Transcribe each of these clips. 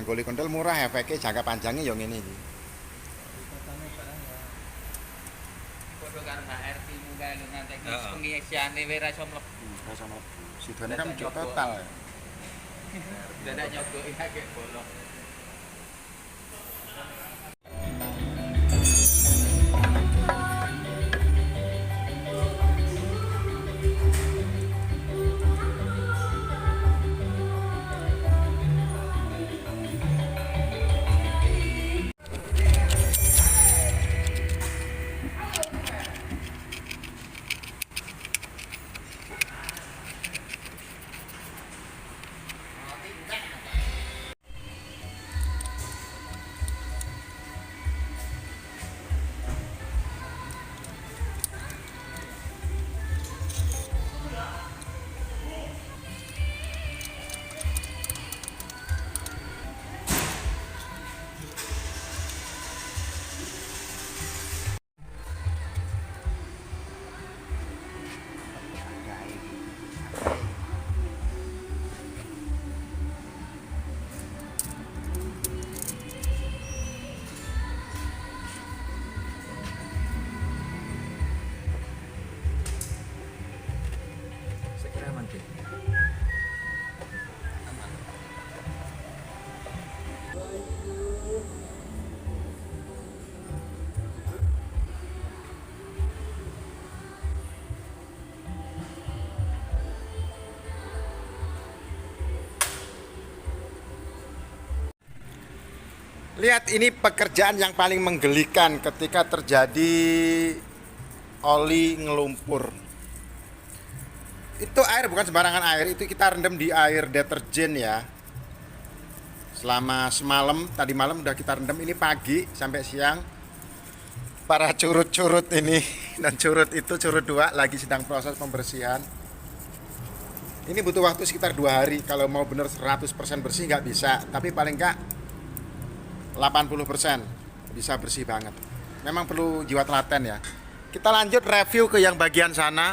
goli kental murah, efeknya jangka panjangnya yang ini. Katanya barang ya. Padha karo HRT mu kae lho ngantek Heeh. pengisiane wae ra iso mlebu. Rasa mlebu. Sidone kan udah total. Dadak nyogoki akeh bolong. Sekira aman, Dik. Lihat, ini pekerjaan yang paling menggelikan ketika terjadi oli ngelumpur. Itu air bukan sembarangan air, itu kita rendam di air deterjen ya. Selama semalam, tadi malam udah kita rendam, ini pagi sampai siang. Para curut-curut ini dan curut itu curut 2 lagi sedang proses pembersihan. Ini butuh waktu sekitar 2 hari. Kalau mau bener 100% bersih nggak bisa, tapi paling nggak 80% bisa bersih banget. Memang perlu jiwa telaten ya. Kita lanjut review ke yang bagian sana.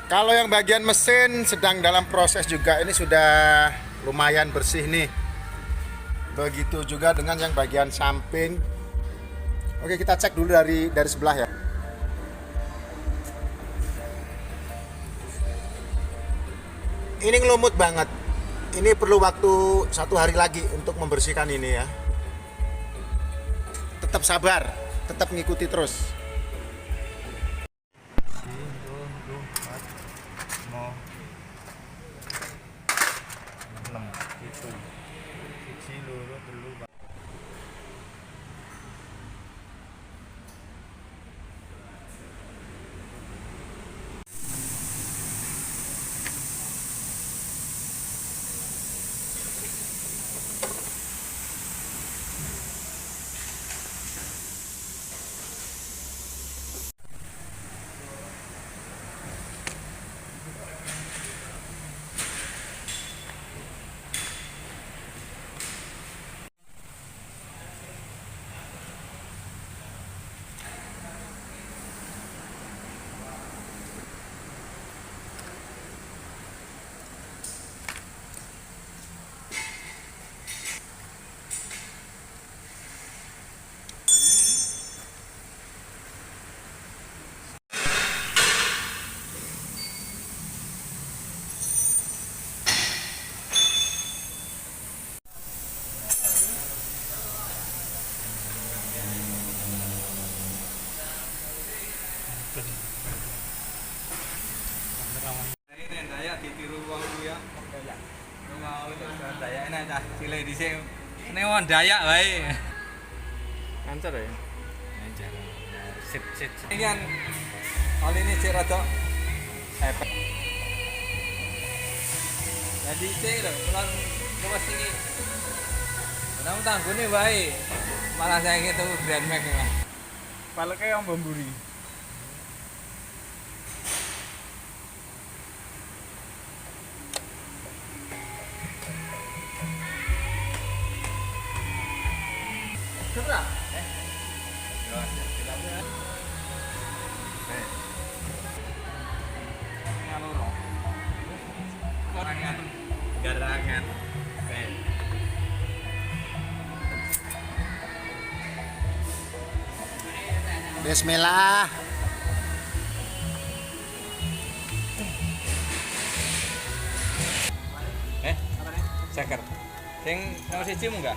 Kalau yang bagian mesin sedang dalam proses juga, ini sudah lumayan bersih nih. Begitu juga dengan yang bagian samping. Oke, kita cek dulu dari sebelah ya. Ini ngelumut banget. Ini perlu waktu 1 hari lagi untuk membersihkan ini ya. Tetap sabar, tetap ngikuti terus. Ini Dayak ditiru wong ya. Mau itu Dayak enak cah cilik dhisik. Ini wong Dayak wae. Lancar ya. Lancar. Sip. Ini kan oli ini cek rada efek. Jadi cek lho, kulon luwes iki. Nang tanggune wae. Malah saya gitu Grand Max lah. Paleke yang bemburi. Cerah. Ngaloro. Orang garangan. Bismillah. Ceker. Sing nomor 1 munggah.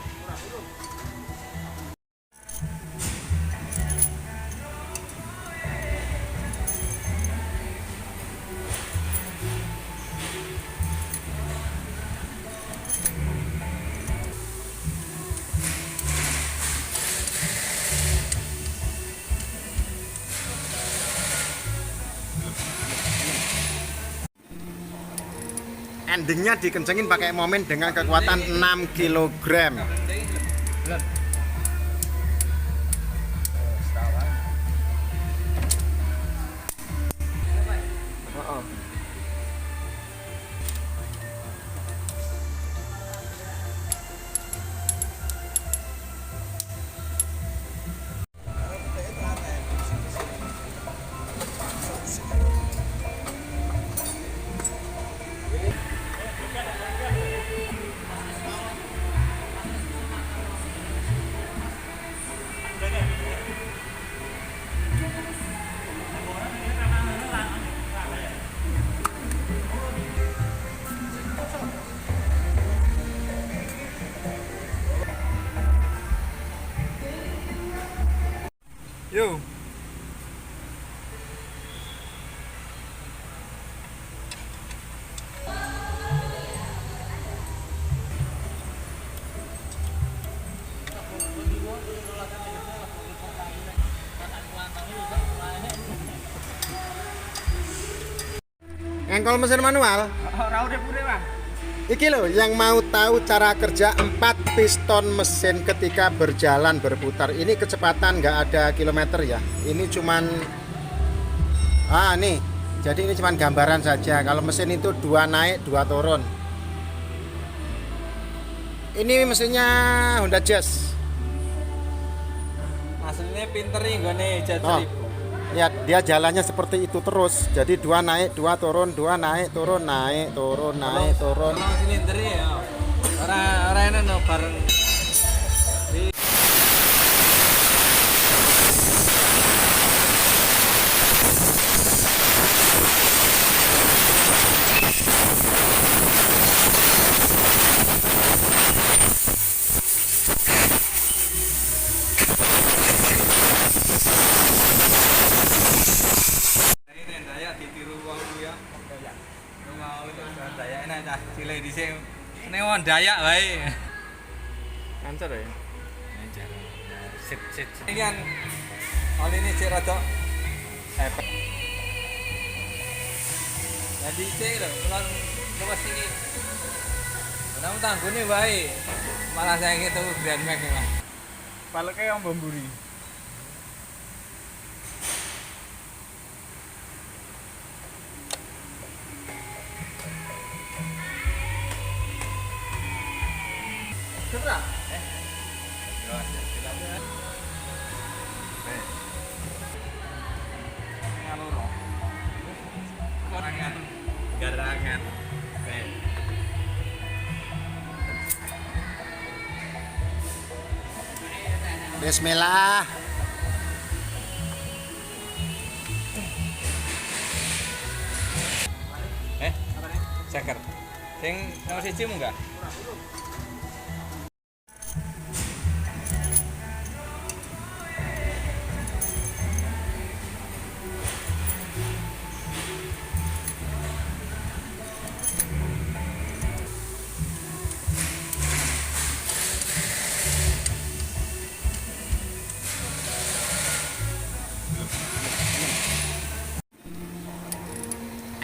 Endingnya dikencengin pakai momen dengan kekuatan 6 kg. Yo. Engkol mesin manual. Ora udah pure, Bang. Iki loh yang mau tahu cara kerja 4 piston mesin ketika berjalan berputar. Ini kecepatan nggak ada kilometer ya. Ini cuman nih. Jadi ini cuman gambaran saja. Kalau mesin itu 2 naik, 2 turun. Ini mesinnya Honda Jazz. Aslinya pinter nih gue nih Oh, lihat dia jalannya seperti itu terus. Jadi 2 naik, 2 turun, 2 naik, turun, naik, turun, naik, turun. Kalau silinder ya. Ora enak no bareng. Ditiru wong ya. Mau Dayak enak cah cilik dhisik. Nek wong Dayak wae. Lancar ya. Lancar. Sit. Ini kan oli ini cek rada efek. Jadi cek lho, kulon lepas ini. Nang tanggune wae. Malah saya gitu Grand Max mah. Paleke yang bemburi. Sudah. Ngaloro. Garangan. Bismillah. Ceker. Sing nomor 1 munggah.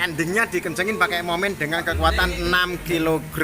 Endingnya dikencengin pakai momen dengan kekuatan 6 kg.